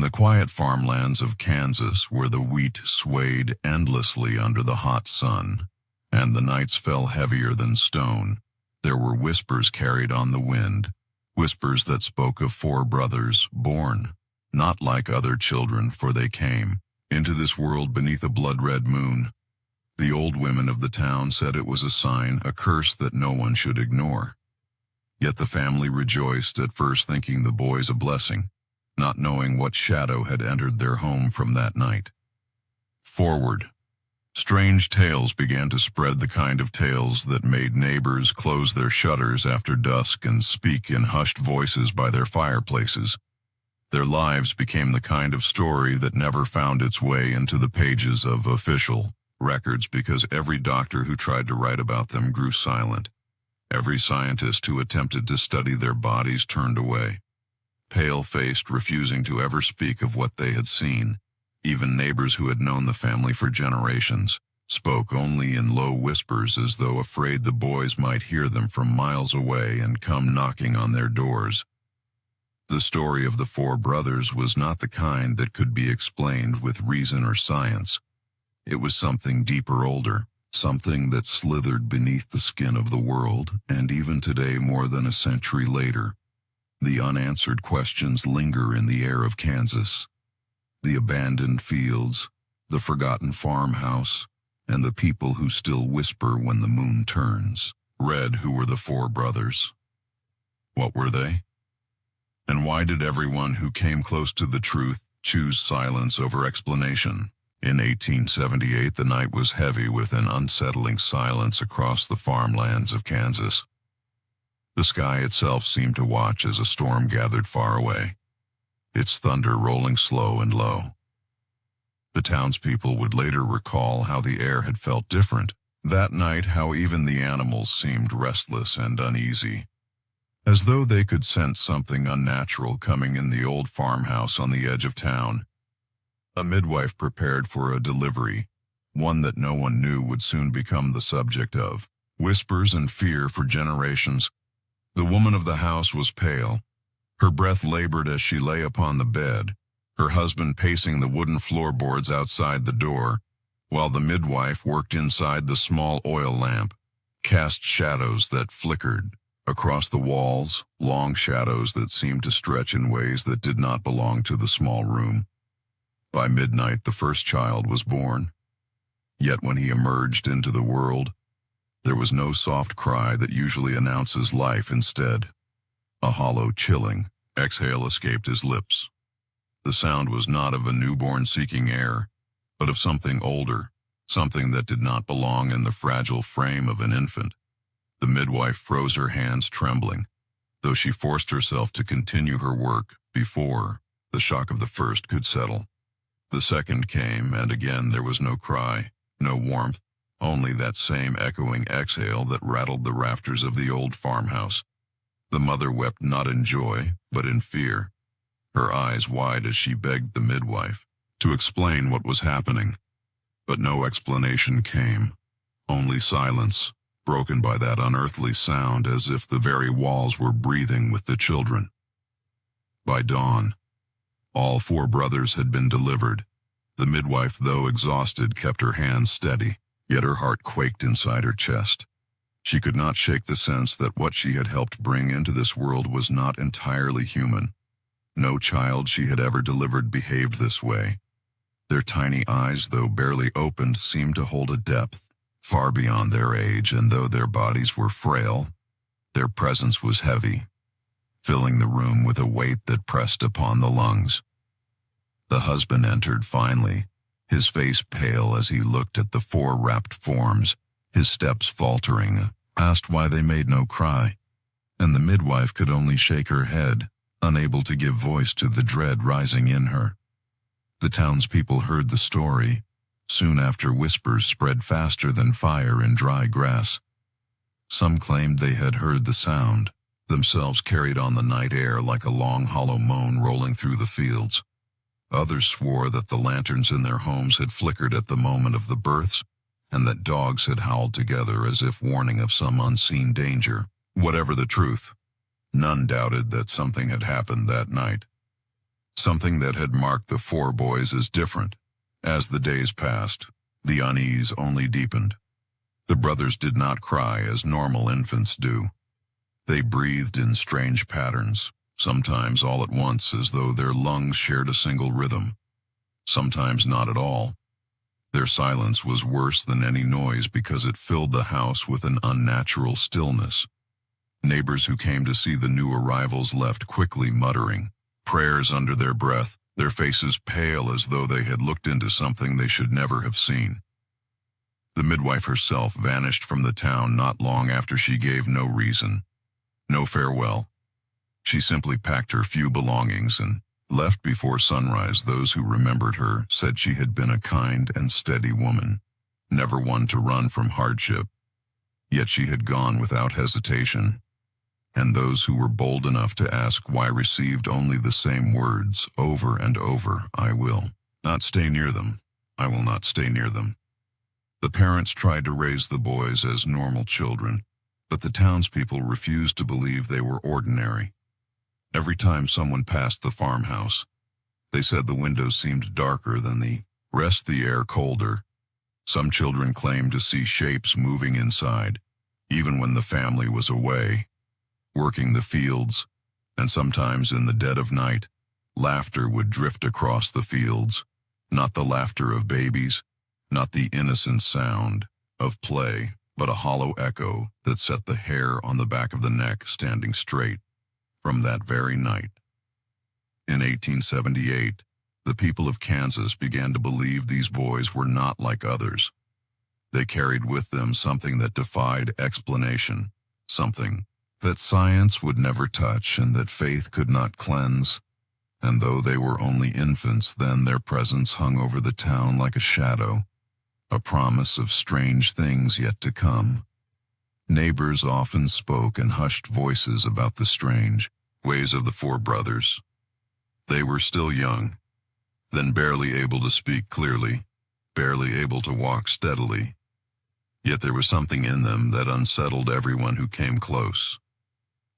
In the quiet farmlands of Kansas, where the wheat swayed endlessly under the hot sun, and the nights fell heavier than stone, there were whispers carried on the wind, whispers that spoke of four brothers born, not like other children, for they came into this world beneath a blood-red moon. The old women of the town said it was a sign, a curse that no one should ignore. Yet the family rejoiced, at first thinking the boys a blessing, not knowing what shadow had entered their home from that night. Forward. Strange tales began to spread, the kind of tales that made neighbors close their shutters after dusk and speak in hushed voices by their fireplaces. Their lives became the kind of story that never found its way into the pages of official records, because every doctor who tried to write about them grew silent. Every scientist who attempted to study their bodies turned away, pale-faced, refusing to ever speak of what they had seen. Even neighbors who had known the family for generations spoke only in low whispers, as though afraid the boys might hear them from miles away and come knocking on their doors. The story of the four brothers was not the kind that could be explained with reason or science. It was something deeper, older, something that slithered beneath the skin of the world, and even today, more than a century later, the unanswered questions linger in the air of Kansas. The abandoned fields, the forgotten farmhouse, and the people who still whisper when the moon turns. Read, who were the four brothers? What were they? And why did everyone who came close to the truth choose silence over explanation? In 1878, the night was heavy with an unsettling silence across the farmlands of Kansas. The sky itself seemed to watch as a storm gathered far away, its thunder rolling slow and low. The townspeople would later recall how the air had felt different that night, how even the animals seemed restless and uneasy, as though they could sense something unnatural coming in the old farmhouse on the edge of town. A midwife prepared for a delivery, one that no one knew would soon become the subject of whispers and fear for generations. The woman of the house was pale. Her breath labored as she lay upon the bed, her husband pacing the wooden floorboards outside the door, while the midwife worked inside the small oil lamp, cast shadows that flickered across the walls, long shadows that seemed to stretch in ways that did not belong to the small room. By midnight, the first child was born. Yet when he emerged into the world, there was no soft cry that usually announces life. Instead, a hollow, chilling exhale escaped his lips. The sound was not of a newborn seeking air, but of something older, something that did not belong in the fragile frame of an infant. The midwife froze, her hands trembling, though she forced herself to continue her work before the shock of the first could settle. The second came, and again there was no cry, no warmth, only that same echoing exhale that rattled the rafters of the old farmhouse. The mother wept not in joy, but in fear, her eyes wide as she begged the midwife to explain what was happening. But no explanation came, only silence, broken by that unearthly sound, as if the very walls were breathing with the children. By dawn, all four brothers had been delivered. The midwife, though exhausted, kept her hands steady, yet her heart quaked inside her chest. She could not shake the sense that what she had helped bring into this world was not entirely human. No child she had ever delivered behaved this way. Their tiny eyes, though barely opened, seemed to hold a depth far beyond their age, and though their bodies were frail, their presence was heavy, filling the room with a weight that pressed upon the lungs. The husband entered finally, his face pale as he looked at the four wrapped forms, his steps faltering, asked why they made no cry, and the midwife could only shake her head, unable to give voice to the dread rising in her. The townspeople heard the story. Soon after, whispers spread faster than fire in dry grass. Some claimed they had heard the sound, themselves carried on the night air like a long hollow moan rolling through the fields. Others swore that the lanterns in their homes had flickered at the moment of the births, and that dogs had howled together as if warning of some unseen danger. Whatever the truth, none doubted that something had happened that night. something that had marked the four boys as different. As the days passed, the unease only deepened. The brothers did not cry as normal infants do. They breathed in strange patterns, sometimes all at once as though their lungs shared a single rhythm, sometimes not at all. Their silence was worse than any noise because it filled the house with an unnatural stillness. Neighbors who came to see the new arrivals left quickly muttering prayers under their breath, their faces pale as though they had looked into something they should never have seen. The midwife herself vanished from the town not long after. She gave no reason, no farewell. She simply packed her few belongings and left before sunrise. Those who remembered her said she had been a kind and steady woman, never one to run from hardship. Yet she had gone without hesitation, and those who were bold enough to ask why received only the same words over and over: I will not stay near them. I will not stay near them. The parents tried to raise the boys as normal children, but the townspeople refused to believe they were ordinary. Every time someone passed the farmhouse, they said the windows seemed darker than the rest, the air colder. Some children claimed to see shapes moving inside, even when the family was away, working the fields, and sometimes in the dead of night, laughter would drift across the fields, not the laughter of babies, not the innocent sound of play, but a hollow echo that set the hair on the back of the neck standing straight. From that very night, in 1878, the people of Kansas began to believe these boys were not like others. They carried with them something that defied explanation, something that science would never touch and that faith could not cleanse. And though they were only infants then, their presence hung over the town like a shadow, a promise of strange things yet to come. Neighbors often spoke in hushed voices about the strange ways of the four brothers. They were still young, then barely able to speak clearly, barely able to walk steadily. Yet there was something in them that unsettled everyone who came close.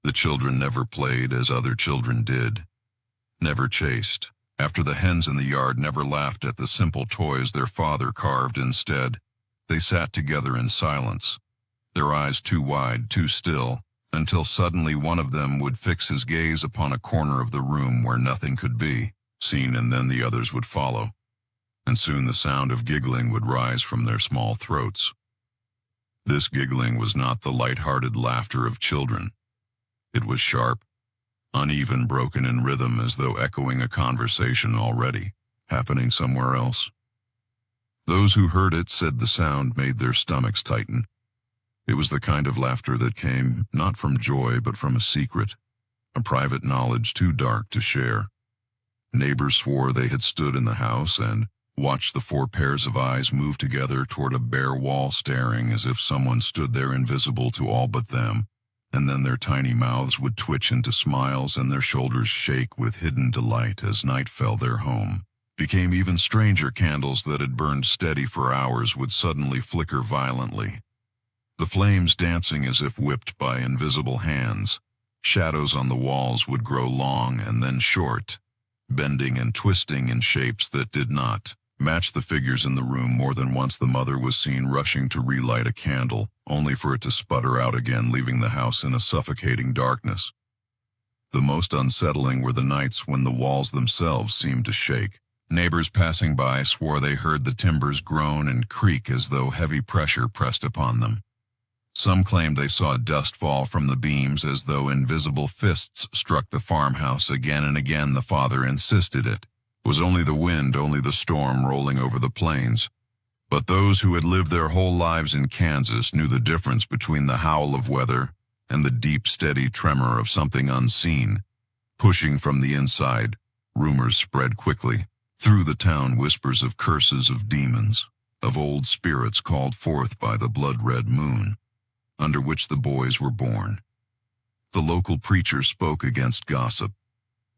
The children never played as other children did, never chased after the hens in the yard, never laughed at the simple toys their father carved. Instead, they sat together in silence, their eyes too wide, too still, until suddenly one of them would fix his gaze upon a corner of the room where nothing could be seen, and then the others would follow, and soon the sound of giggling would rise from their small throats. This giggling was not the light-hearted laughter of children. It was sharp, uneven, broken in rhythm, as though echoing a conversation already happening somewhere else. Those who heard it said the sound made their stomachs tighten. It was the kind of laughter that came not from joy but from a secret, a private knowledge too dark to share. Neighbors swore they had stood in the house and watched the four pairs of eyes move together toward a bare wall, staring as if someone stood there invisible to all but them, and then their tiny mouths would twitch into smiles and their shoulders shake with hidden delight as night fell. Their home became even stranger. Candles that had burned steady for hours would suddenly flicker violently, the flames dancing as if whipped by invisible hands. Shadows on the walls would grow long and then short, bending and twisting in shapes that did not match the figures in the room. More than once the mother was seen rushing to relight a candle, only for it to sputter out again, leaving the house in a suffocating darkness. The most unsettling were the nights when the walls themselves seemed to shake. Neighbors passing by swore they heard the timbers groan and creak as though heavy pressure pressed upon them. Some claimed they saw dust fall from the beams as though invisible fists struck the farmhouse. Again and again the father insisted it was only the wind, only the storm rolling over the plains. But those who had lived their whole lives in Kansas knew the difference between the howl of weather and the deep, steady tremor of something unseen. Pushing from the inside, rumors spread quickly through the town, whispers of curses, of demons, of old spirits called forth by the blood-red moon, under which the boys were born. The local preacher spoke against gossip,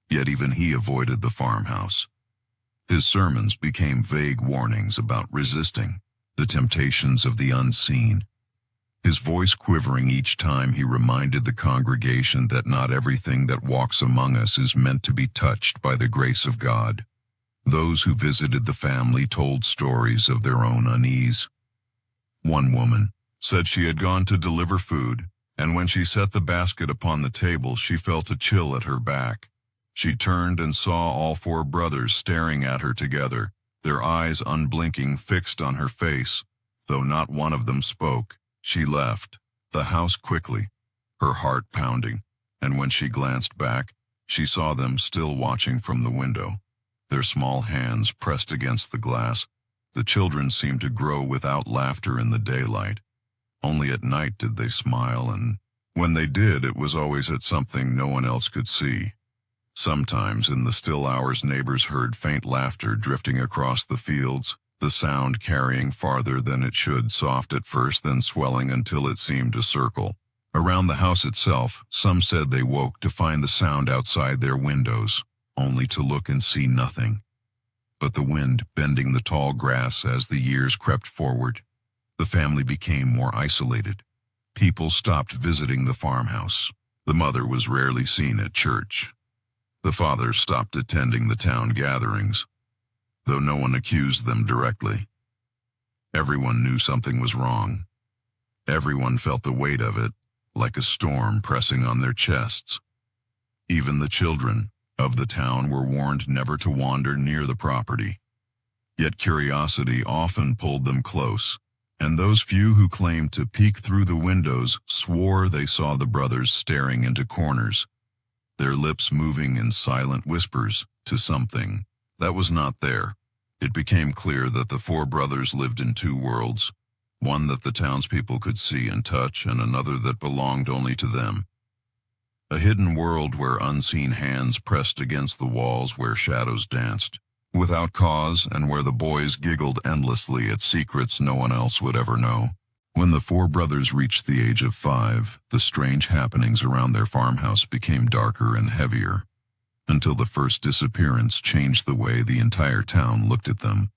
yet even he avoided the farmhouse. His sermons became vague warnings about resisting the temptations of the unseen. his voice quivering each time he reminded the congregation that not everything that walks among us is meant to be touched by the grace of God. Those who visited the family told stories of their own unease. One woman said she had gone to deliver food, and when she set the basket upon the table, she felt a chill at her back. She turned and saw all four brothers staring at her together, their eyes unblinking fixed on her face. Though not one of them spoke, she left the house quickly, her heart pounding, and when she glanced back, she saw them still watching from the window, their small hands pressed against the glass. The children seemed to grow without laughter in the daylight. Only at night did they smile, and when they did, it was always at something no one else could see. Sometimes in the still hours, neighbors heard faint laughter drifting across the fields, the sound carrying farther than it should, soft at first, then swelling until it seemed to circle around the house itself. Some said they woke to find the sound outside their windows, only to look and see nothing but the wind bending the tall grass. As the years crept forward, the family became more isolated. People stopped visiting the farmhouse. The mother was rarely seen at church. The father stopped attending the town gatherings, though no one accused them directly. Everyone knew something was wrong. Everyone felt the weight of it, like a storm pressing on their chests. Even the children of the town were warned never to wander near the property. Yet curiosity often pulled them close, and those few who claimed to peek through the windows swore they saw the brothers staring into corners, their lips moving in silent whispers to something that was not there. It became clear that the four brothers lived in two worlds, one that the townspeople could see and touch, and another that belonged only to them. A hidden world where unseen hands pressed against the walls, where shadows danced without cause, and where the boys giggled endlessly at secrets no one else would ever know. When the four brothers reached the age of 5, the strange happenings around their farmhouse became darker and heavier, until the first disappearance changed the way the entire town looked at them.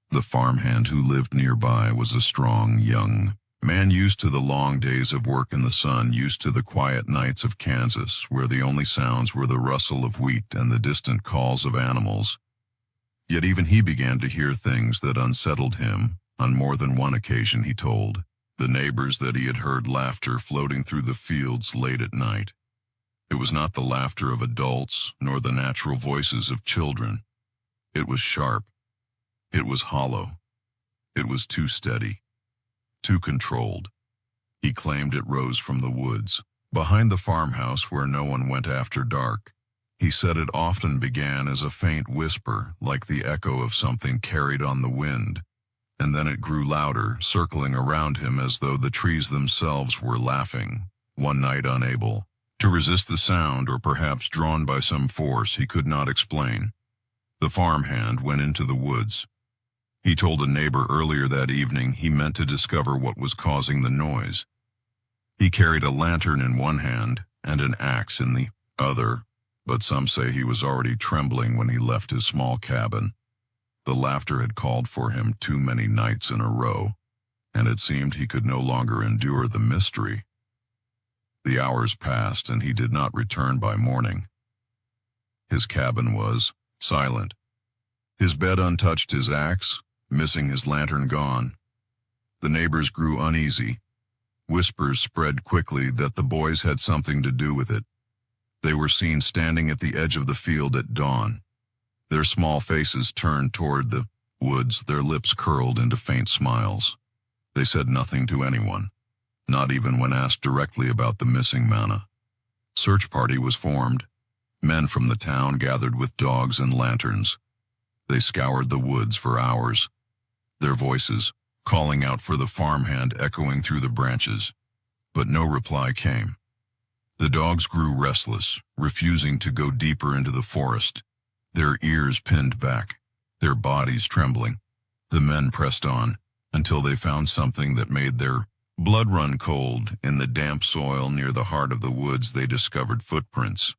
The farmhand who lived nearby was a strong, young man used to the long days of work in the sun, used to the quiet nights of Kansas, where the only sounds were the rustle of wheat and the distant calls of animals. Yet even he began to hear things that unsettled him. On more than one occasion, he told the neighbors that he had heard laughter floating through the fields late at night. It was not the laughter of adults, nor the natural voices of children. It was sharp. It was hollow. It was too steady, too controlled. He claimed it rose from the woods, behind the farmhouse where no one went after dark. He said it often began as a faint whisper, like the echo of something carried on the wind, and then it grew louder, circling around him as though the trees themselves were laughing. One night, unable to resist the sound, or perhaps drawn by some force he could not explain, the farmhand went into the woods. He told a neighbor earlier that evening he meant to discover what was causing the noise. He carried a lantern in one hand and an axe in the other, but some say he was already trembling when he left his small cabin. The laughter had called for him too many nights in a row, and it seemed he could no longer endure the mystery. The hours passed, and he did not return by morning. His cabin was silent, his bed untouched, his axe missing, his lantern gone. The neighbors grew uneasy. Whispers spread quickly that the boys had something to do with it. They were seen standing at the edge of the field at dawn, their small faces turned toward the woods, their lips curled into faint smiles. They said nothing to anyone, not even when asked directly about the missing manna. Search party was formed. Men from the town gathered with dogs and lanterns. They scoured the woods for hours, their voices calling out for the farmhand echoing through the branches, but no reply came. The dogs grew restless, refusing to go deeper into the forest, their ears pinned back, their bodies trembling. The men pressed on until they found something that made their blood run cold. In the damp soil near the heart of the woods, they discovered footprints.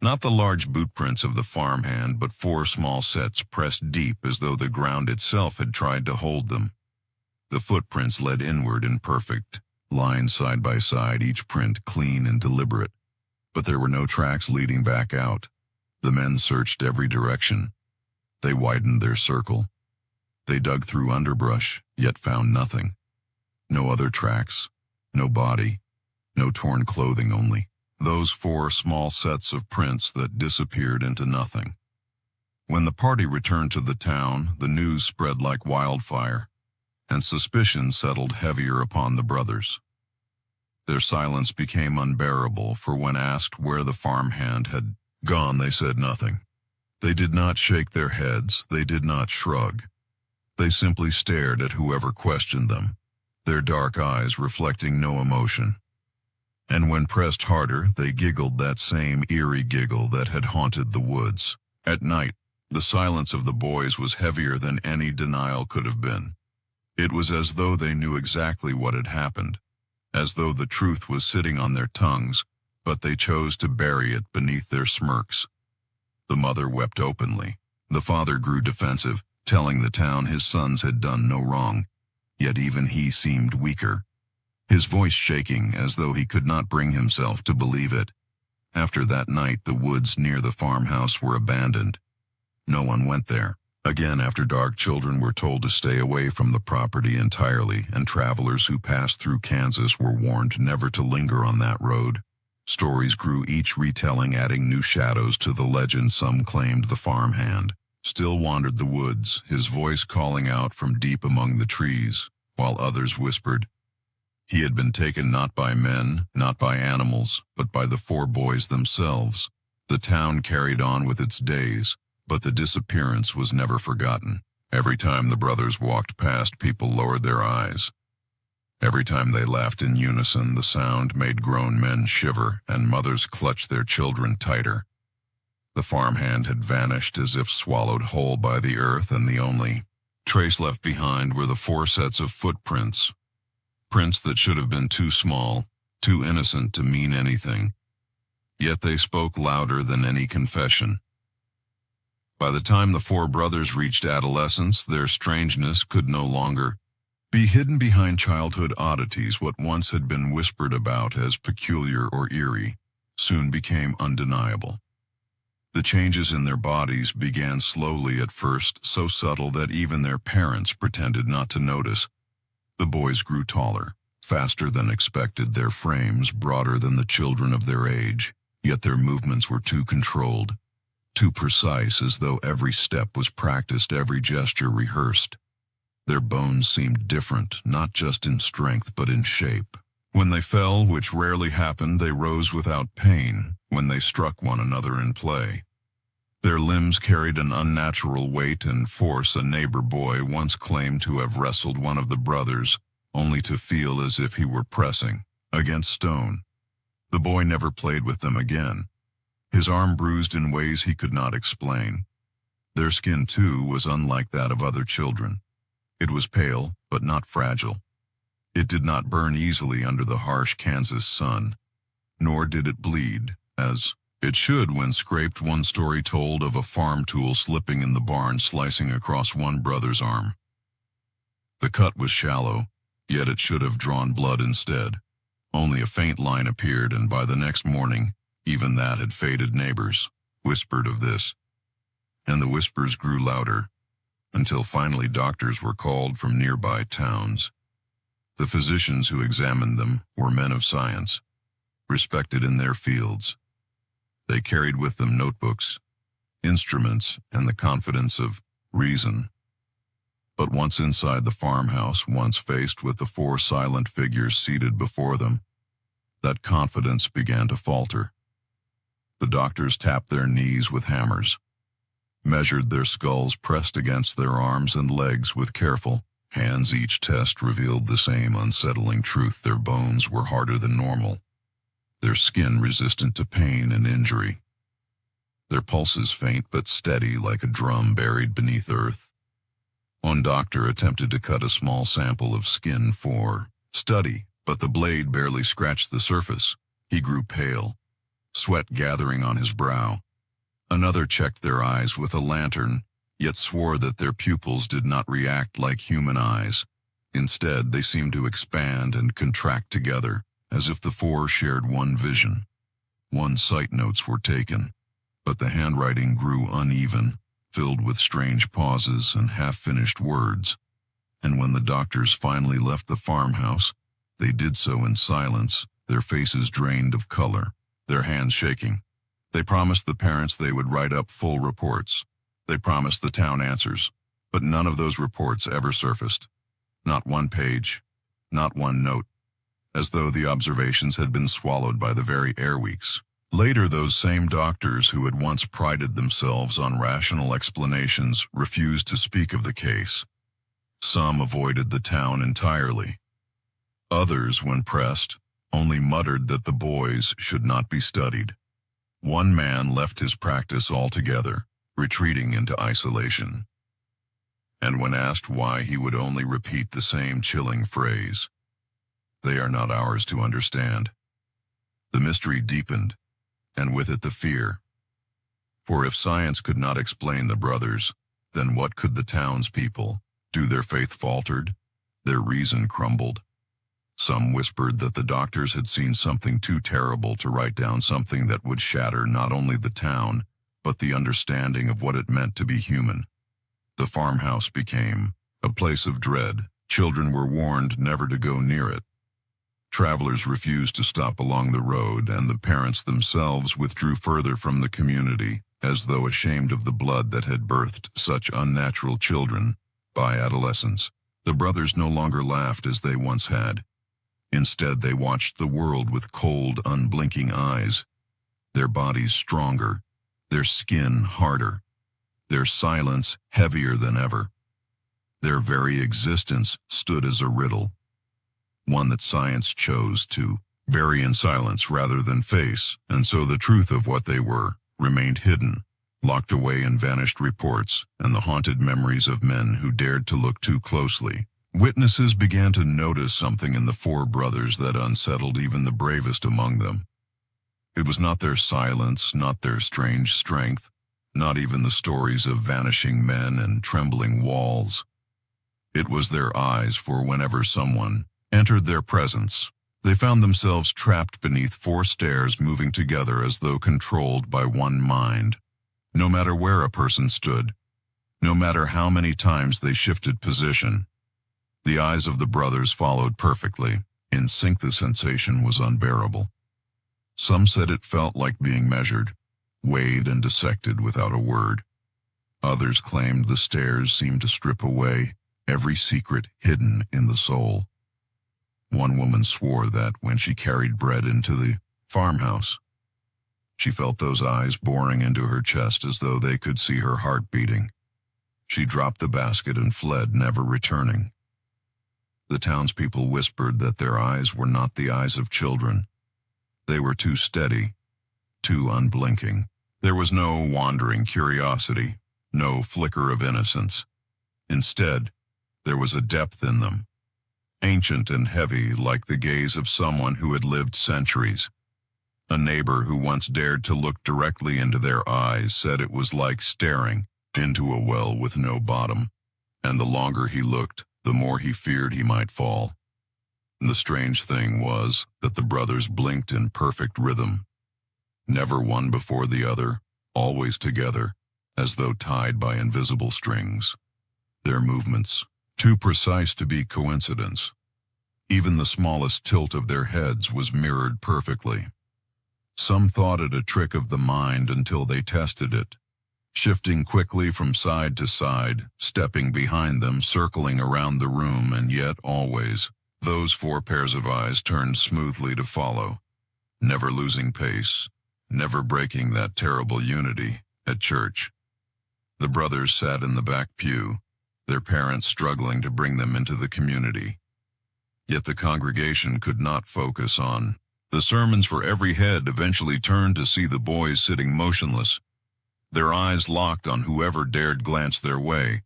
Not the large boot prints of the farmhand, but 4 small sets pressed deep as though the ground itself had tried to hold them. The footprints led inward in perfect lines side by side, each print clean and deliberate. But there were no tracks leading back out. The men searched every direction. They widened their circle. They dug through underbrush, yet found nothing. No other tracks, no body, no torn clothing, only those 4 small sets of prints that disappeared into nothing. When the party returned to the town, the news spread like wildfire, and suspicion settled heavier upon the brothers. Their silence became unbearable, for when asked where the farmhand had gone, they said nothing. They did not shake their heads, they did not shrug. They simply stared at whoever questioned them, their dark eyes reflecting no emotion. And when pressed harder, they giggled that same eerie giggle that had haunted the woods. At night, the silence of the boys was heavier than any denial could have been. It was as though they knew exactly what had happened, as though the truth was sitting on their tongues, but they chose to bury it beneath their smirks. The mother wept openly. The father grew defensive, telling the town his sons had done no wrong, yet even he seemed weaker, his voice shaking as though he could not bring himself to believe it. After that night, the woods near the farmhouse were abandoned. No one went there. Again, after dark, children were told to stay away from the property entirely, and travelers who passed through Kansas were warned never to linger on that road. Stories grew, each retelling adding new shadows to the legend. Some claimed the farmhand still wandered the woods, his voice calling out from deep among the trees, while others whispered he had been taken not by men, not by animals, but by the 4 boys themselves. The town carried on with its days, but the disappearance was never forgotten. Every time the brothers walked past, people lowered their eyes. Every time they laughed in unison, the sound made grown men shiver, and mothers clutched their children tighter. The farmhand had vanished as if swallowed whole by the earth, and the only trace left behind were the 4 sets of footprints, prints that should have been too small, too innocent to mean anything. Yet they spoke louder than any confession. By the time the 4 brothers reached adolescence, their strangeness could no longer be hidden behind childhood oddities. What once had been whispered about as peculiar or eerie soon became undeniable. The changes in their bodies began slowly at first, so subtle that even their parents pretended not to notice. The boys grew taller, faster than expected, their frames broader than the children of their age, yet their movements were too controlled, too precise, as though every step was practiced, every gesture rehearsed. Their bones seemed different, not just in strength but in shape. When they fell, which rarely happened, they rose without pain. When they struck one another in play, their limbs carried an unnatural weight and force. A neighbor boy once claimed to have wrestled one of the brothers, only to feel as if he were pressing against stone. The boy never played with them again, his arm bruised in ways he could not explain. Their skin, too, was unlike that of other children. It was pale, but not fragile. It did not burn easily under the harsh Kansas sun, nor did it bleed, as it should when scraped. One story told of a farm tool slipping in the barn, slicing across one brother's arm. The cut was shallow, yet it should have drawn blood instead. Only a faint line appeared, and by the next morning, even that had faded. Neighbors whispered of this, and the whispers grew louder, until finally doctors were called from nearby towns. The physicians who examined them were men of science, respected in their fields. They carried with them notebooks, instruments, and the confidence of reason. But once inside the farmhouse, once faced with the 4 silent figures seated before them, that confidence began to falter. The doctors tapped their knees with hammers, measured their skulls pressed against their arms and legs with careful hands. Each test revealed the same unsettling truth: their bones were harder than normal, their skin resistant to pain and injury, their pulses faint but steady like a drum buried beneath earth. One doctor attempted to cut a small sample of skin for study, but the blade barely scratched the surface. He grew pale, sweat gathering on his brow. Another checked their eyes with a lantern, yet swore that their pupils did not react like human eyes. Instead, they seemed to expand and contract together, as if the four shared one vision. 1 sight notes were taken, but the handwriting grew uneven, filled with strange pauses and half-finished words. And when the doctors finally left the farmhouse, they did so in silence, their faces drained of color, their hands shaking. They promised the parents they would write up full reports. They promised the town answers, but none of those reports ever surfaced. Not 1 page, not 1 note, as though the observations had been swallowed by the very airweeks. Later, those same doctors who had once prided themselves on rational explanations refused to speak of the case. Some avoided the town entirely. Others, when pressed, only muttered that the boys should not be studied. One man left his practice altogether, retreating into isolation. And when asked why, he would only repeat the same chilling phrase, "They are not ours to understand." The mystery deepened, and with it the fear. For if science could not explain the brothers, then what could the townspeople do? Their faith faltered, their reason crumbled. Some whispered that the doctors had seen something too terrible to write down, something that would shatter not only the town, but the understanding of what it meant to be human. The farmhouse became a place of dread. Children were warned never to go near it. Travelers refused to stop along the road, and the parents themselves withdrew further from the community, as though ashamed of the blood that had birthed such unnatural children. By adolescence, the brothers no longer laughed as they once had. Instead, they watched the world with cold, unblinking eyes, their bodies stronger, their skin harder, their silence heavier than ever. Their very existence stood as a riddle, one that science chose to bury in silence rather than face, and so the truth of what they were remained hidden, locked away in vanished reports and the haunted memories of men who dared to look too closely. Witnesses began to notice something in the 4 brothers that unsettled even the bravest among them. It was not their silence, not their strange strength, not even the stories of vanishing men and trembling walls. It was their eyes, for whenever someone entered their presence, they found themselves trapped beneath 4 stares moving together as though controlled by one mind. No matter where a person stood, no matter how many times they shifted position, the eyes of the brothers followed perfectly. In sync, the sensation was unbearable. Some said it felt like being measured, weighed and dissected without a word. Others claimed the stares seemed to strip away every secret hidden in the soul. One woman swore that when she carried bread into the farmhouse, she felt those eyes boring into her chest as though they could see her heart beating. She dropped the basket and fled, never returning. The townspeople whispered that their eyes were not the eyes of children. They were too steady, too unblinking. There was no wandering curiosity, no flicker of innocence. Instead, there was a depth in them, ancient and heavy, like the gaze of someone who had lived centuries. A neighbor who once dared to look directly into their eyes said it was like staring into a well with no bottom, and the longer he looked, the more he feared he might fall. The strange thing was that the brothers blinked in perfect rhythm, never one before the other, always together, as though tied by invisible strings. Their movements, too precise to be coincidence. Even the smallest tilt of their heads was mirrored perfectly. Some thought it a trick of the mind until they tested it, shifting quickly from side to side, stepping behind them, circling around the room, and yet always, those 4 pairs of eyes turned smoothly to follow, never losing pace, never breaking that terrible unity at church. The brothers sat in the back pew, their parents struggling to bring them into the community. Yet the congregation could not focus on the sermons, for every head eventually turned to see the boys sitting motionless, their eyes locked on whoever dared glance their way.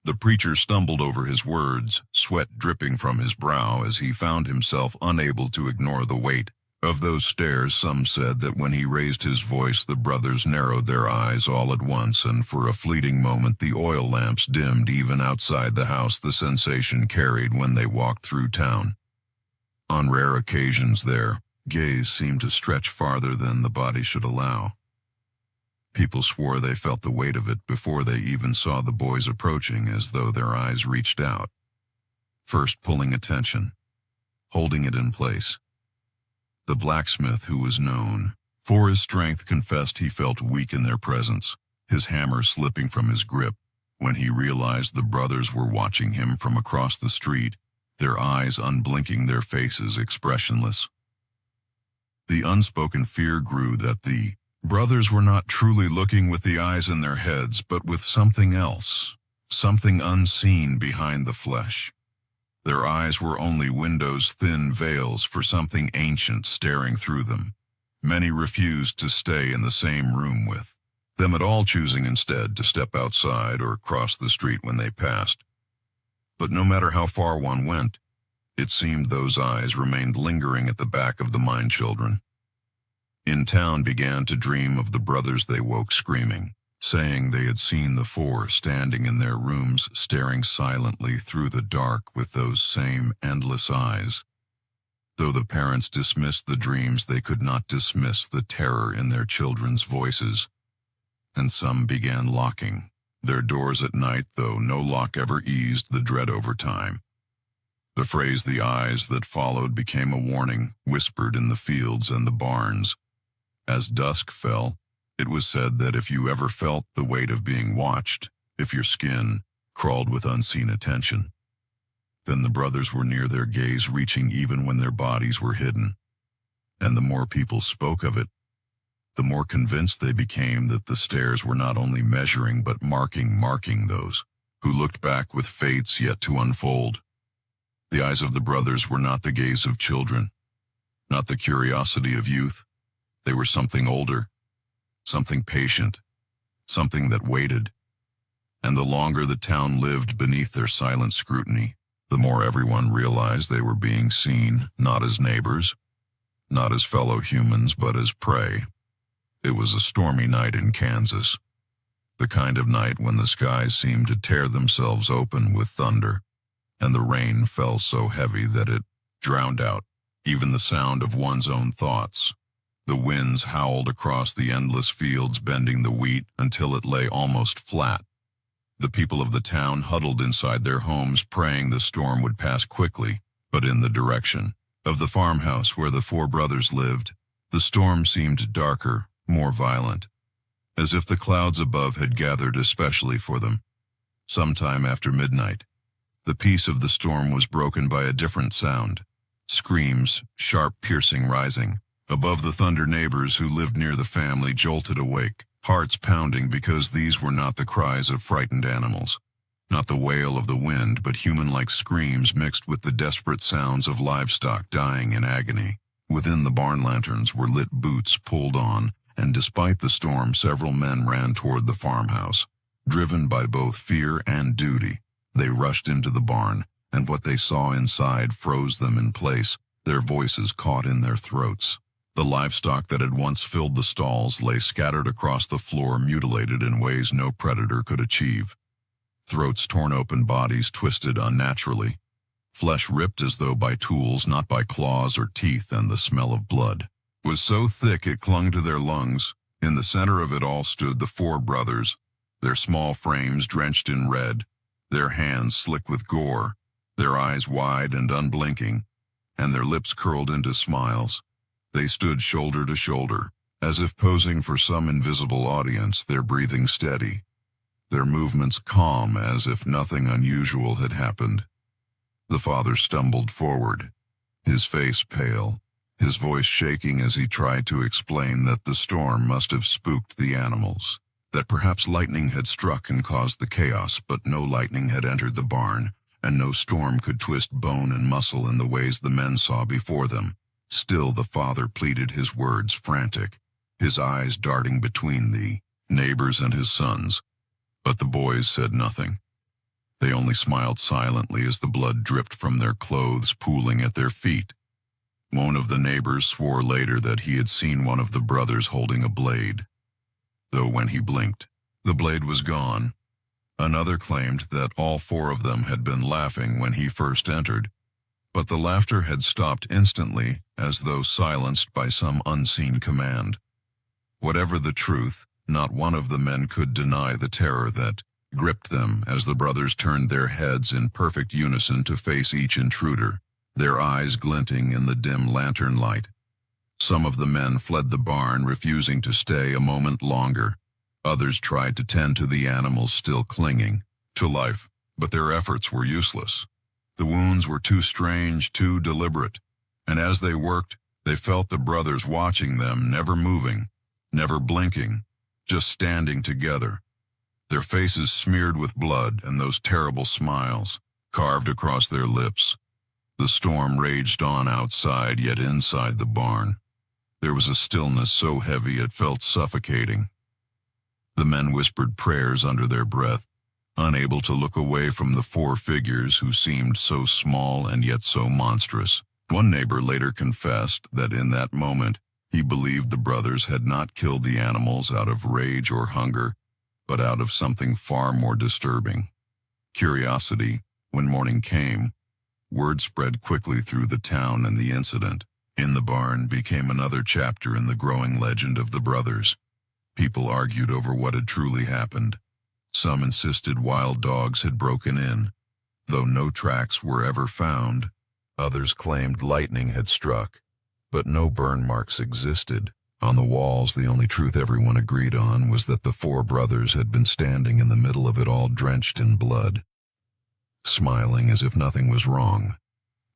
The preacher stumbled over his words, sweat dripping from his brow as he found himself unable to ignore the weight Of those stares, some said that when he raised his voice, the brothers narrowed their eyes all at once, and for a fleeting moment the oil lamps dimmed even outside the house the sensation carried when they walked through town. On rare occasions their gaze seemed to stretch farther than the body should allow. People swore they felt the weight of it before they even saw the boys approaching, as though their eyes reached out, first pulling attention, holding it in place. The blacksmith, who was known for his strength, confessed he felt weak in their presence, his hammer slipping from his grip. When he realized the brothers were watching him from across the street, their eyes unblinking, their faces expressionless. The unspoken fear grew that the brothers were not truly looking with the eyes in their heads, but with something else, something unseen behind the flesh. Their eyes were only windows, thin veils for something ancient staring through them. Many refused to stay in the same room with them at all, choosing instead to step outside or cross the street when they passed. But no matter how far one went, it seemed those eyes remained lingering at the back of the mind. Children in town began to dream of the brothers. They woke screaming, saying they had seen the four standing in their rooms, staring silently through the dark with those same endless eyes. Though the parents dismissed the dreams, they could not dismiss the terror in their children's voices, and some began locking their doors at night, though no lock ever eased the dread over time. The phrase "the eyes that followed" became a warning, whispered in the fields and the barns. As dusk fell, it was said that if you ever felt the weight of being watched, if your skin crawled with unseen attention, then the brothers were near, their gaze reaching even when their bodies were hidden. And the more people spoke of it, the more convinced they became that the stares were not only measuring but marking those who looked back with fates yet to unfold. The eyes of the brothers were not the gaze of children, not the curiosity of youth. They were something older, something patient, something that waited. And the longer the town lived beneath their silent scrutiny, the more everyone realized they were being seen, not as neighbors, not as fellow humans, but as prey. It was a stormy night in Kansas, the kind of night when the skies seemed to tear themselves open with thunder, and the rain fell so heavy that it drowned out even the sound of one's own thoughts. The winds howled across the endless fields, bending the wheat until it lay almost flat. The people of the town huddled inside their homes, praying the storm would pass quickly, but in the direction of the farmhouse where the four brothers lived, the storm seemed darker, more violent, as if the clouds above had gathered especially for them. Sometime after midnight, the peace of the storm was broken by a different sound, screams, sharp, piercing, rising. Above the thunder, neighbors who lived near the family jolted awake, hearts pounding, because these were not the cries of frightened animals, not the wail of the wind, but human-like screams mixed with the desperate sounds of livestock dying in agony. Within the barn, lanterns were lit, boots pulled on, and despite the storm, several men ran toward the farmhouse. Driven by both fear and duty, they rushed into the barn, and what they saw inside froze them in place, their voices caught in their throats. The livestock that had once filled the stalls lay scattered across the floor, mutilated in ways no predator could achieve. Throats torn open, bodies twisted unnaturally, flesh ripped as though by tools, not by claws or teeth, and the smell of blood was so thick it clung to their lungs. In the center of it all stood the four brothers, their small frames drenched in red, their hands slick with gore, their eyes wide and unblinking, and their lips curled into smiles. They stood shoulder to shoulder, as if posing for some invisible audience, their breathing steady, their movements calm, as if nothing unusual had happened. The father stumbled forward, his face pale, his voice shaking as he tried to explain that the storm must have spooked the animals, that perhaps lightning had struck and caused the chaos, but no lightning had entered the barn, and no storm could twist bone and muscle in the ways the men saw before them. Still the father pleaded, his words frantic, his eyes darting between the neighbors and his sons. But the boys said nothing. They only smiled silently as the blood dripped from their clothes, pooling at their feet. One of the neighbors swore later that he had seen one of the brothers holding a blade, though when he blinked, the blade was gone. Another claimed that all four of them had been laughing when he first entered, but the laughter had stopped instantly as though silenced by some unseen command. Whatever the truth, not one of the men could deny the terror that gripped them as the brothers turned their heads in perfect unison to face each intruder, their eyes glinting in the dim lantern light. Some of the men fled the barn, refusing to stay a moment longer. Others tried to tend to the animals still clinging to life, but their efforts were useless. The wounds were too strange, too deliberate, and as they worked, they felt the brothers watching them, never moving, never blinking, just standing together, their faces smeared with blood and those terrible smiles carved across their lips. The storm raged on outside, yet inside the barn, there was a stillness so heavy it felt suffocating. The men whispered prayers under their breath, unable to look away from the four figures who seemed so small and yet so monstrous. One neighbor later confessed that in that moment he believed the brothers had not killed the animals out of rage or hunger, but out of something far more disturbing. Curiosity. When morning came, word spread quickly through the town, and the incident in the barn became another chapter in the growing legend of the brothers. People argued over what had truly happened. Some insisted wild dogs had broken in, though no tracks were ever found. Others claimed lightning had struck, but no burn marks existed. On the walls, the only truth everyone agreed on was that the four brothers had been standing in the middle of it all, drenched in blood, smiling as if nothing was wrong.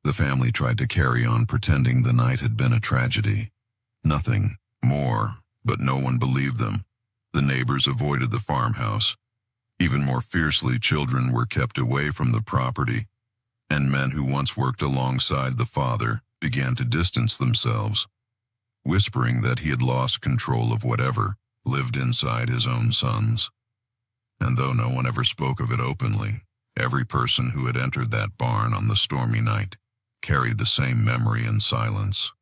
The family tried to carry on, pretending the night had been a tragedy. Nothing more, but no one believed them. The neighbors avoided the farmhouse. Even more fiercely, children were kept away from the property, and men who once worked alongside the father began to distance themselves, whispering that he had lost control of whatever lived inside his own sons. And though no one ever spoke of it openly, every person who had entered that barn on the stormy night carried the same memory in silence.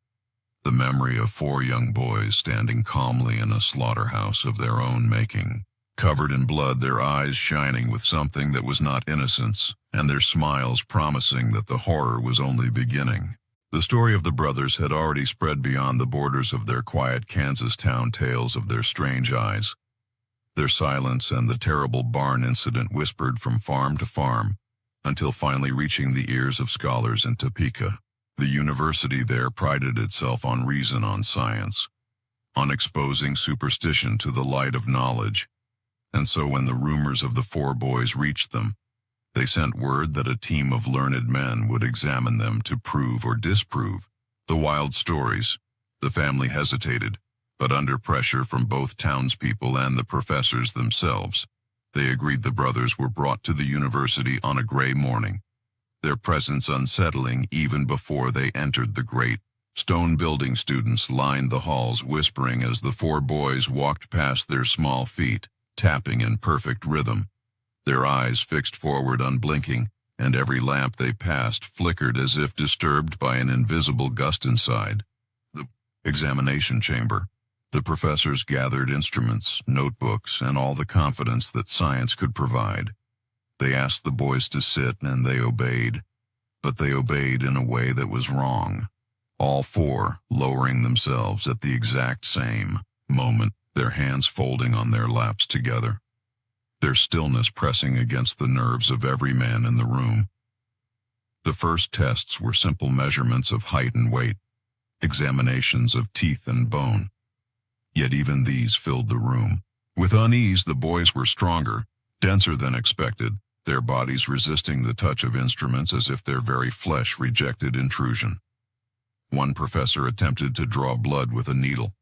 The memory of four young boys standing calmly in a slaughterhouse of their own making, covered in blood, their eyes shining with something that was not innocence, and their smiles promising that the horror was only beginning. The story of the brothers had already spread beyond the borders of their quiet Kansas town. Tales of their strange eyes, their silence, and the terrible barn incident whispered from farm to farm, until finally reaching the ears of scholars in Topeka. The university there prided itself on reason, on science, on exposing superstition to the light of knowledge. And so when the rumors of the four boys reached them, they sent word that a team of learned men would examine them to prove or disprove the wild stories. The family hesitated, but under pressure from both townspeople and the professors themselves, they agreed. The brothers were brought to the university on a gray morning, their presence unsettling even before they entered the great stone building. Students lined the halls, whispering as the four boys walked past, their small feet tapping in perfect rhythm, their eyes fixed forward unblinking, and every lamp they passed flickered as if disturbed by an invisible gust inside the examination chamber. The professors gathered instruments, notebooks, and all the confidence that science could provide. They asked the boys to sit, and they obeyed, but they obeyed in a way that was wrong. All four lowering themselves at the exact same moment, their hands folding on their laps together, their stillness pressing against the nerves of every man in the room. The first tests were simple measurements of height and weight, examinations of teeth and bone. Yet even these filled the room. With unease, the boys were stronger, denser than expected, their bodies resisting the touch of instruments as if their very flesh rejected intrusion. One professor attempted to draw blood with a needle,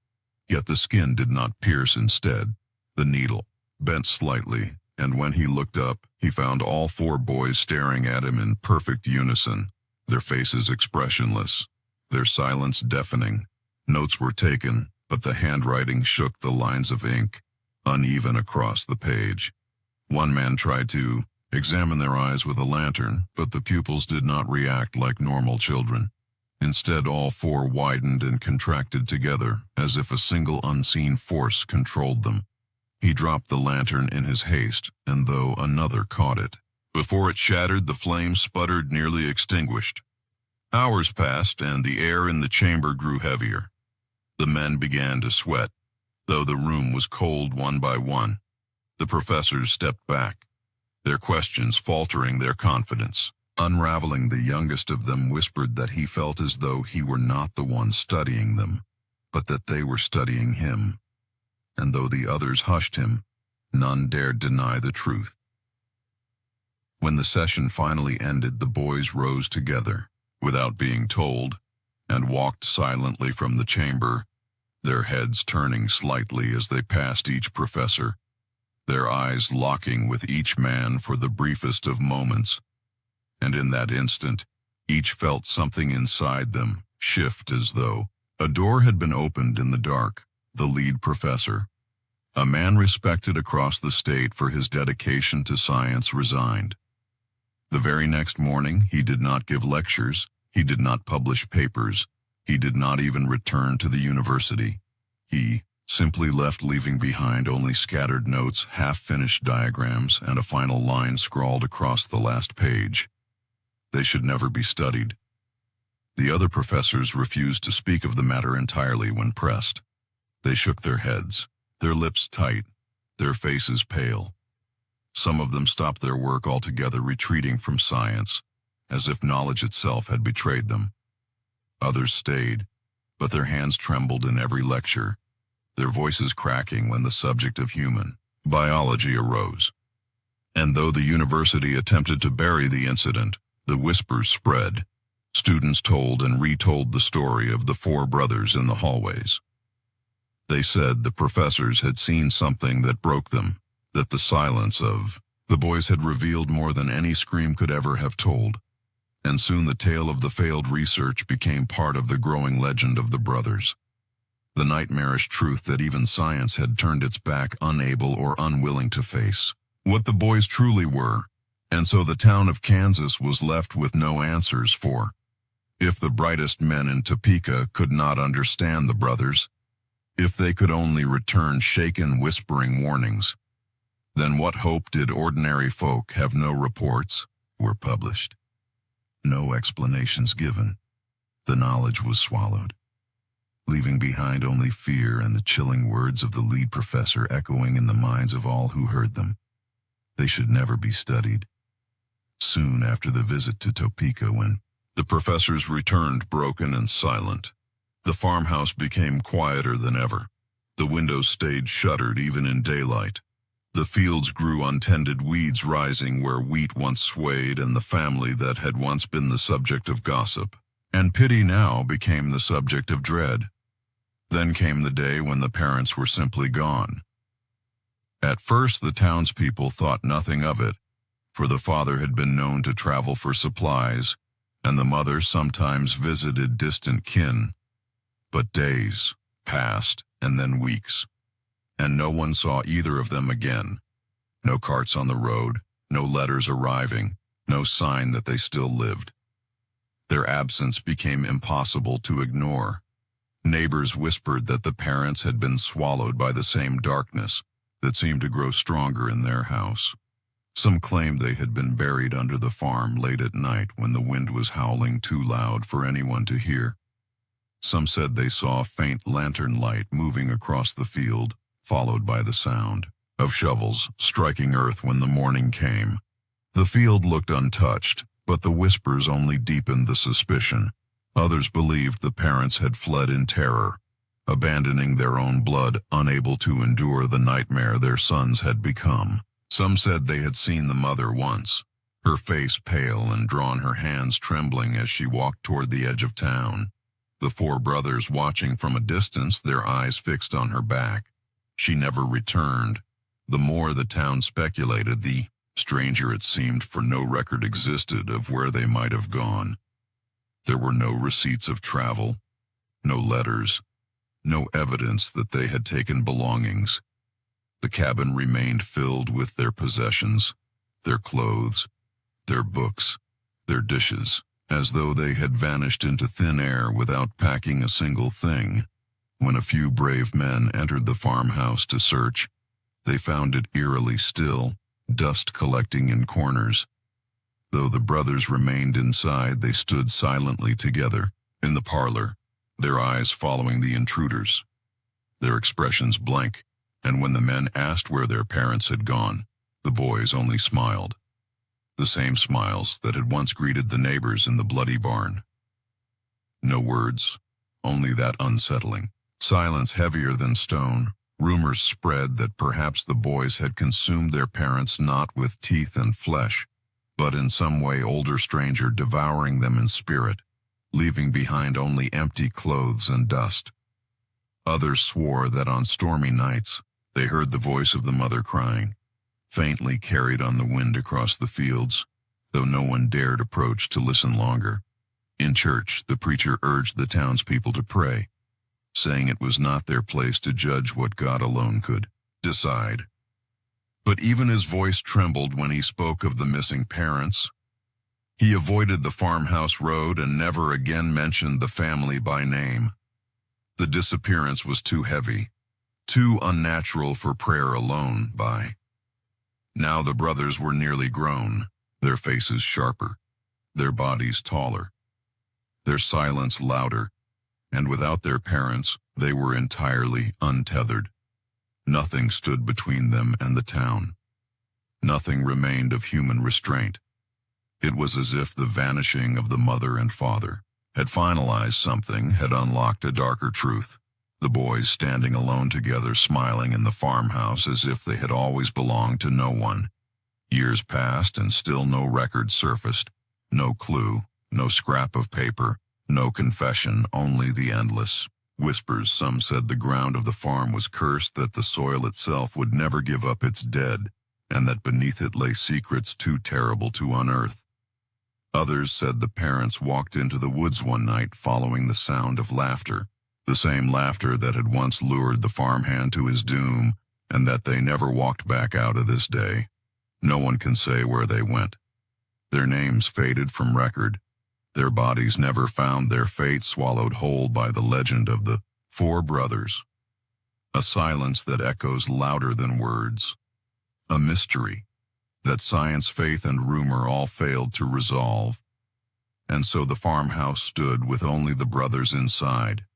yet the skin did not pierce. Instead, the needle bent slightly, and when he looked up, he found all four boys staring at him in perfect unison, their faces expressionless, their silence deafening. Notes were taken, but the handwriting shook, the lines of ink uneven across the page. One man tried to examine their eyes with a lantern, but the pupils did not react like normal children. Instead, all four widened and contracted together, as if a single unseen force controlled them. He dropped the lantern in his haste, and though another caught it. Before it shattered, the flame sputtered, nearly extinguished. Hours passed, and the air in the chamber grew heavier. The men began to sweat, though the room was cold one by one. The professors stepped back, their questions faltering their confidence. Unraveling, the youngest of them whispered that he felt as though he were not the one studying them, but that they were studying him. And though the others hushed him, none dared deny the truth. When the session finally ended, the boys rose together, without being told, and walked silently from the chamber, their heads turning slightly as they passed each professor, their eyes locking with each man for the briefest of moments. And in that instant, each felt something inside them shift, as though a door had been opened in the dark. The lead professor, a man respected across the state for his dedication to science, resigned. The very next morning, he did not give lectures, he did not publish papers, he did not even return to the university. He simply left, leaving behind only scattered notes, half-finished diagrams, and a final line scrawled across the last page. They should never be studied. The other professors refused to speak of the matter entirely when pressed. They shook their heads, their lips tight, their faces pale. Some of them stopped their work altogether, retreating from science, as if knowledge itself had betrayed them. Others stayed, but their hands trembled in every lecture, their voices cracking when the subject of human biology arose. And though the university attempted to bury the incident, the whispers spread. Students told and retold the story of the four brothers in the hallways. They said the professors had seen something that broke them, that the silence of the boys had revealed more than any scream could ever have told. And soon the tale of the failed research became part of the growing legend of the brothers. The nightmarish truth that even science had turned its back, unable or unwilling to face what the boys truly were. And so the town of Kansas was left with no answers, for if the brightest men in Topeka could not understand the brothers, if they could only return shaken, whispering warnings, then what hope did ordinary folk have? No reports were published, no explanations given. The knowledge was swallowed, leaving behind only fear and the chilling words of the lead professor echoing in the minds of all who heard them. They should never be studied. Soon after the visit to Topeka, when the professors returned broken and silent, the farmhouse became quieter than ever. The windows stayed shuttered even in daylight. The fields grew untended, weeds rising where wheat once swayed, and the family that had once been the subject of gossip and pity now became the subject of dread. Then came the day when the parents were simply gone. At first, the townspeople thought nothing of it, for the father had been known to travel for supplies, and the mother sometimes visited distant kin. But days passed, and then weeks, and no one saw either of them again. No carts on the road, no letters arriving, no sign that they still lived. Their absence became impossible to ignore. Neighbors whispered that the parents had been swallowed by the same darkness that seemed to grow stronger in their house. Some claimed they had been buried under the farm late at night when the wind was howling too loud for anyone to hear. Some said they saw a faint lantern light moving across the field, followed by the sound of shovels striking earth when the morning came. The field looked untouched, but the whispers only deepened the suspicion. Others believed the parents had fled in terror, abandoning their own blood, unable to endure the nightmare their sons had become. Some said they had seen the mother once, her face pale and drawn, her hands trembling as she walked toward the edge of town. The four brothers watching from a distance, their eyes fixed on her back. She never returned. The more the town speculated, the stranger it seemed, for no record existed of where they might have gone. There were no receipts of travel, no letters, no evidence that they had taken belongings. The cabin remained filled with their possessions, their clothes, their books, their dishes, as though they had vanished into thin air without packing a single thing. When a few brave men entered the farmhouse to search, they found it eerily still, dust collecting in corners. Though the brothers remained inside, they stood silently together, in the parlor, their eyes following the intruders, their expressions blank, and when the men asked where their parents had gone, the boys only smiled. The same smiles that had once greeted the neighbors in the bloody barn. No words, only that unsettling silence heavier than stone. Rumors spread that perhaps the boys had consumed their parents not with teeth and flesh, but in some way older stranger devouring them in spirit, leaving behind only empty clothes and dust. Others swore that on stormy nights they heard the voice of the mother crying, faintly carried on the wind across the fields, though no one dared approach to listen longer. In church, the preacher urged the townspeople to pray, saying it was not their place to judge what God alone could decide. But even his voice trembled when he spoke of the missing parents. He avoided the farmhouse road and never again mentioned the family by name. The disappearance was too heavy, too unnatural for prayer alone. By now the brothers were nearly grown, their faces sharper, their bodies taller, their silence louder, and without their parents, they were entirely untethered. Nothing stood between them and the town. Nothing remained of human restraint. It was as if the vanishing of the mother and father had finalized something, had unlocked a darker truth. The boys standing alone together, smiling in the farmhouse as if they had always belonged to no one. Years passed and still no record surfaced, no clue, no scrap of paper, no confession, only the endless whispers. Some said the ground of the farm was cursed, that the soil itself would never give up its dead, and that beneath it lay secrets too terrible to unearth. Others said the parents walked into the woods one night following the sound of laughter, the same laughter that had once lured the farmhand to his doom, and that they never walked back out of this day. No one can say where they went. Their names faded from record, their bodies never found, their fate swallowed whole by the legend of the four brothers. A silence that echoes louder than words. A mystery that science, faith, and rumor all failed to resolve. And so the farmhouse stood with only the brothers inside.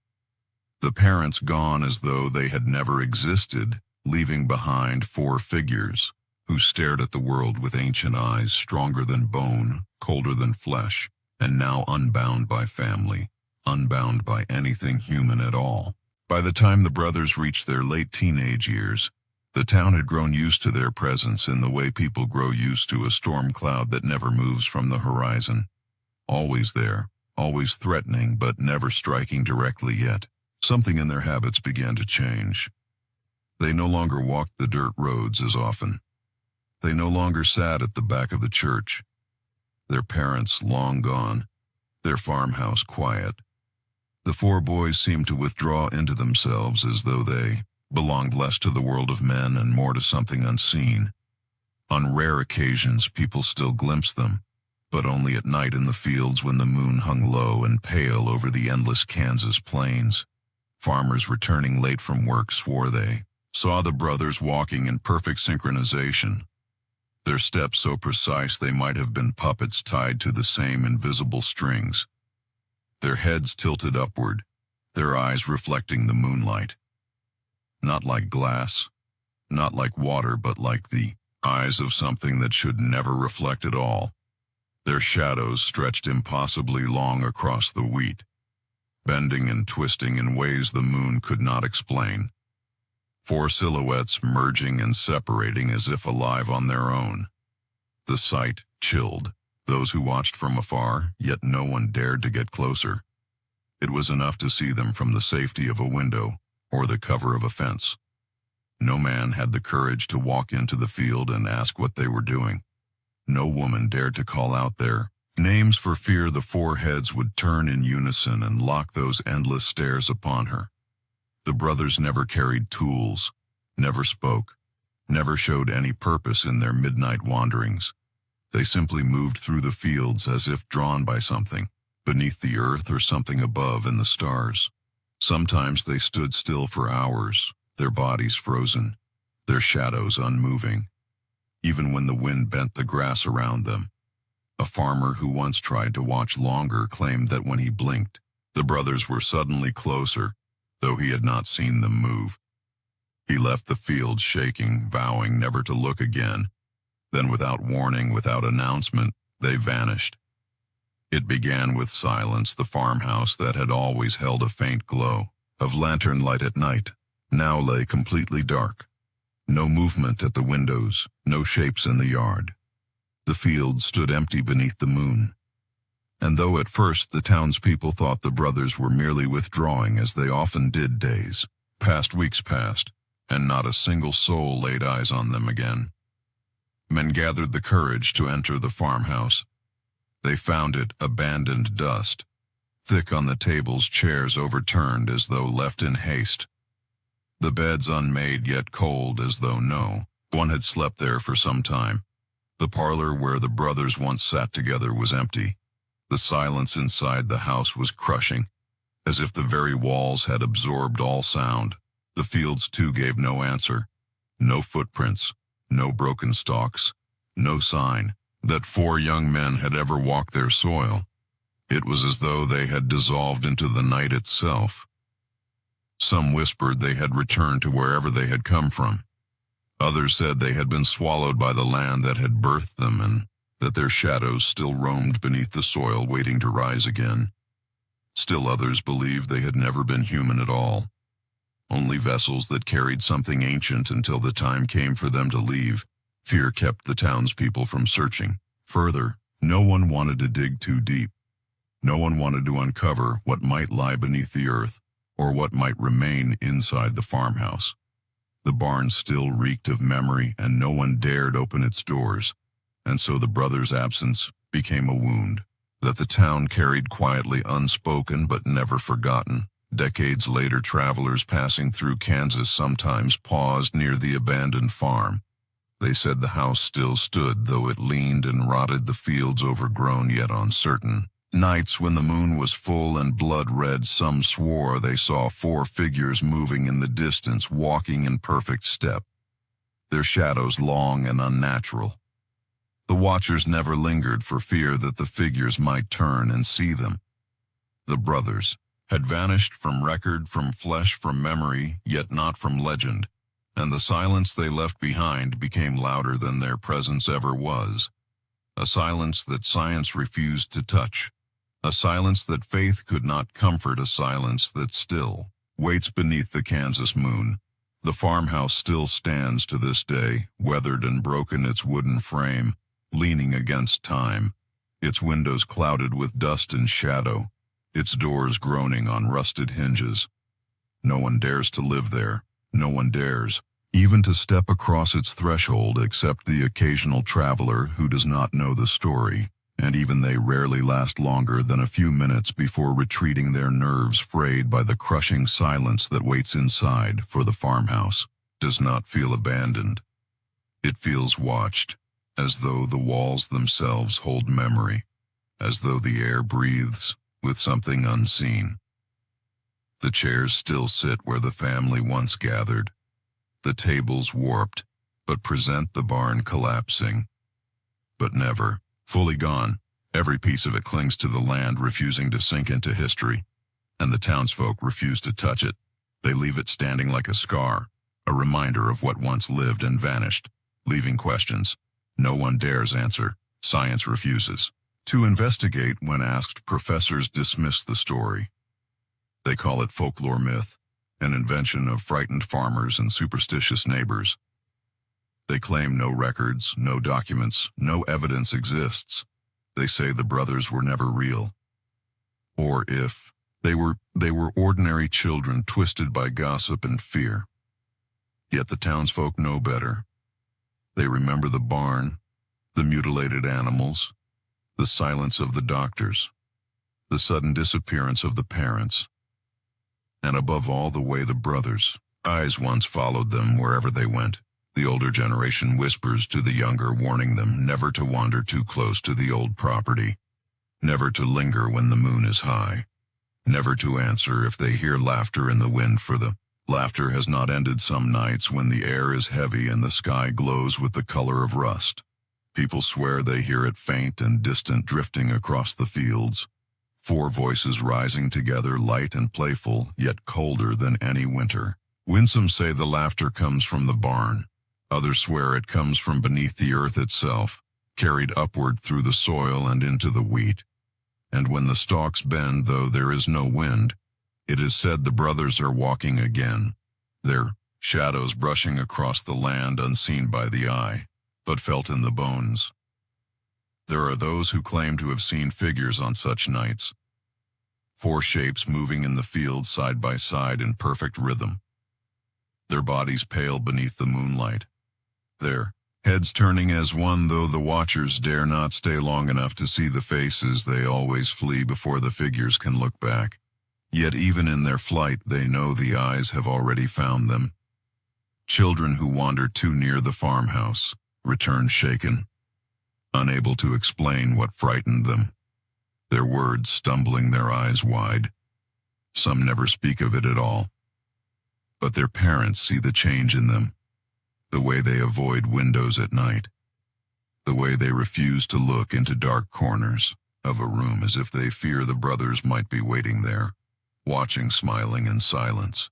The parents gone as though they had never existed, leaving behind four figures who stared at the world with ancient eyes, stronger than bone, colder than flesh, and now unbound by family, unbound by anything human at all. By the time the brothers reached their late teenage years, the town had grown used to their presence in the way people grow used to a storm cloud that never moves from the horizon. Always there, always threatening, but never striking directly yet. Something in their habits began to change. They no longer walked the dirt roads as often. They no longer sat at the back of the church, their parents long gone, their farmhouse quiet. The four boys seemed to withdraw into themselves as though they belonged less to the world of men and more to something unseen. On rare occasions people still glimpsed them, but only at night in the fields when the moon hung low and pale over the endless Kansas plains. Farmers returning late from work swore they saw the brothers walking in perfect synchronization, their steps so precise they might have been puppets tied to the same invisible strings, their heads tilted upward, their eyes reflecting the moonlight. Not like glass, not like water, but like the eyes of something that should never reflect at all. Their shadows stretched impossibly long across the wheat, bending and twisting in ways the moon could not explain. Four silhouettes merging and separating as if alive on their own. The sight chilled those who watched from afar, yet no one dared to get closer. It was enough to see them from the safety of a window or the cover of a fence. No man had the courage to walk into the field and ask what they were doing. No woman dared to call out their names for fear the four heads would turn in unison and lock those endless stares upon her. The brothers never carried tools, never spoke, never showed any purpose in their midnight wanderings. They simply moved through the fields as if drawn by something, beneath the earth or something above in the stars. Sometimes they stood still for hours, their bodies frozen, their shadows unmoving, even when the wind bent the grass around them. A farmer who once tried to watch longer claimed that when he blinked, the brothers were suddenly closer, though he had not seen them move. He left the field shaking, vowing never to look again. Then without warning, without announcement, they vanished. It began with silence. The farmhouse that had always held a faint glow of lantern light at night now lay completely dark. No movement at the windows, no shapes in the yard. The field stood empty beneath the moon. And though at first the townspeople thought the brothers were merely withdrawing, as they often did, weeks passed, and not a single soul laid eyes on them again. Men gathered the courage to enter the farmhouse. They found it abandoned dust, thick on the tables, chairs overturned as though left in haste. The beds unmade yet cold, as though no one had slept there for some time. The parlor where the brothers once sat together was empty. The silence inside the house was crushing, as if the very walls had absorbed all sound. The fields too gave no answer. No footprints, no broken stalks, no sign that 4 young men had ever walked their soil. It was as though they had dissolved into the night itself. Some whispered they had returned to wherever they had come from. Others said they had been swallowed by the land that had birthed them, and that their shadows still roamed beneath the soil, waiting to rise again. Still others believed they had never been human at all, only vessels that carried something ancient until the time came for them to leave. Fear kept the townspeople from searching further. No one wanted to dig too deep. No one wanted to uncover what might lie beneath the earth, or what might remain inside the farmhouse. The barn still reeked of memory, and no one dared open its doors, and so the brothers' absence became a wound that the town carried quietly, unspoken but never forgotten. Decades later, travelers passing through Kansas sometimes paused near the abandoned farm. They said the house still stood, though it leaned and rotted, the fields overgrown yet uncertain. Nights when the moon was full and blood red, some swore they saw 4 figures moving in the distance, walking in perfect step, their shadows long and unnatural. The watchers never lingered for fear that the figures might turn and see them. The brothers had vanished from record, from flesh, from memory, yet not from legend, and the silence they left behind became louder than their presence ever was. A silence that science refused to touch. A silence that faith could not comfort, a silence that still waits beneath the Kansas moon. The farmhouse still stands to this day, weathered and broken, its wooden frame leaning against time, its windows clouded with dust and shadow, its doors groaning on rusted hinges. No one dares to live there. No one dares even to step across its threshold, except the occasional traveler who does not know the story. And even they rarely last longer than a few minutes before retreating, their nerves frayed by the crushing silence that waits inside, for the farmhouse does not feel abandoned. It feels watched, as though the walls themselves hold memory, as though the air breathes with something unseen. The chairs still sit where the family once gathered, the tables warped, but present the barn collapsing, but never fully gone. Every piece of it clings to the land, refusing to sink into history, and the townsfolk refuse to touch it. They leave it standing like a scar, a reminder of what once lived and vanished, leaving questions no one dares answer. Science refuses to investigate. When asked, professors dismiss the story. They call it folklore myth, an invention of frightened farmers and superstitious neighbors. They claim no records, no documents, no evidence exists. They say the brothers were never real. Or if they were ordinary children twisted by gossip and fear. Yet the townsfolk know better. They remember the barn, the mutilated animals, the silence of the doctors, the sudden disappearance of the parents, and above all, the way the brothers' eyes once followed them wherever they went. The older generation whispers to the younger, warning them never to wander too close to the old property, never to linger when the moon is high, never to answer if they hear laughter in the wind, for the laughter has not ended some nights when the air is heavy and the sky glows with the color of rust. People swear they hear it faint and distant, drifting across the fields. 4 voices rising together, light and playful, yet colder than any winter. Winsome say the laughter comes from the barn. Others swear it comes from beneath the earth itself, carried upward through the soil and into the wheat. And when the stalks bend, though there is no wind, it is said the brothers are walking again, their shadows brushing across the land, unseen by the eye, but felt in the bones. There are those who claim to have seen figures on such nights, 4 shapes moving in the fields side by side in perfect rhythm, their bodies pale beneath the moonlight, their heads turning as one, though the watchers dare not stay long enough to see the faces. They always flee before the figures can look back. Yet even in their flight they know the eyes have already found them. Children who wander too near the farmhouse return shaken, unable to explain what frightened them, their words stumbling, their eyes wide. Some never speak of it at all, but their parents see the change in them, the way they avoid windows at night, the way they refuse to look into dark corners of a room as if they fear the brothers might be waiting there, watching, smiling in silence.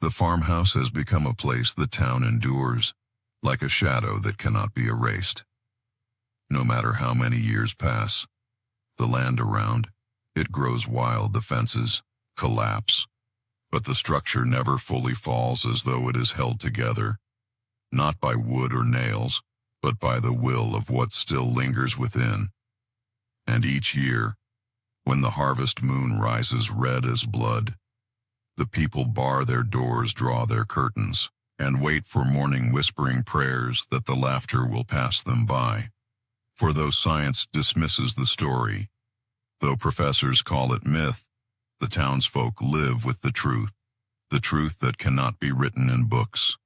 The farmhouse has become a place the town endures, like a shadow that cannot be erased. No matter how many years pass, the land around it grows wild, the fences collapse, but the structure never fully falls, as though it is held together, not by wood or nails, but by the will of what still lingers within. And each year, when the harvest moon rises red as blood, the people bar their doors, draw their curtains, and wait for morning, whispering prayers that the laughter will pass them by. For though science dismisses the story, though professors call it myth, the townsfolk live with the truth that cannot be written in books,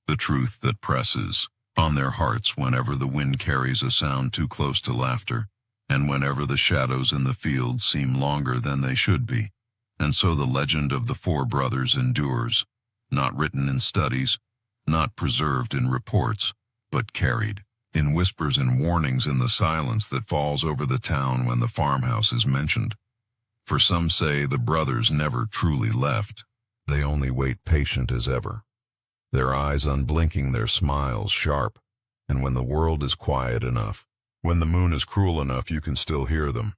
the truth that presses on their hearts whenever the wind carries a sound too close to laughter, and whenever the shadows in the fields seem longer than they should be. And so the legend of the 4 brothers endures, not written in studies, not preserved in reports, but carried in whispers and warnings in the silence that falls over the town when the farmhouse is mentioned. For some say the brothers never truly left. They only wait, patient as ever, their eyes unblinking, their smiles sharp, and when the world is quiet enough, when the moon is cruel enough, you can still hear them,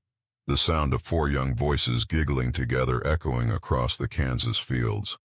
the sound of 4 young voices giggling together echoing across the Kansas fields.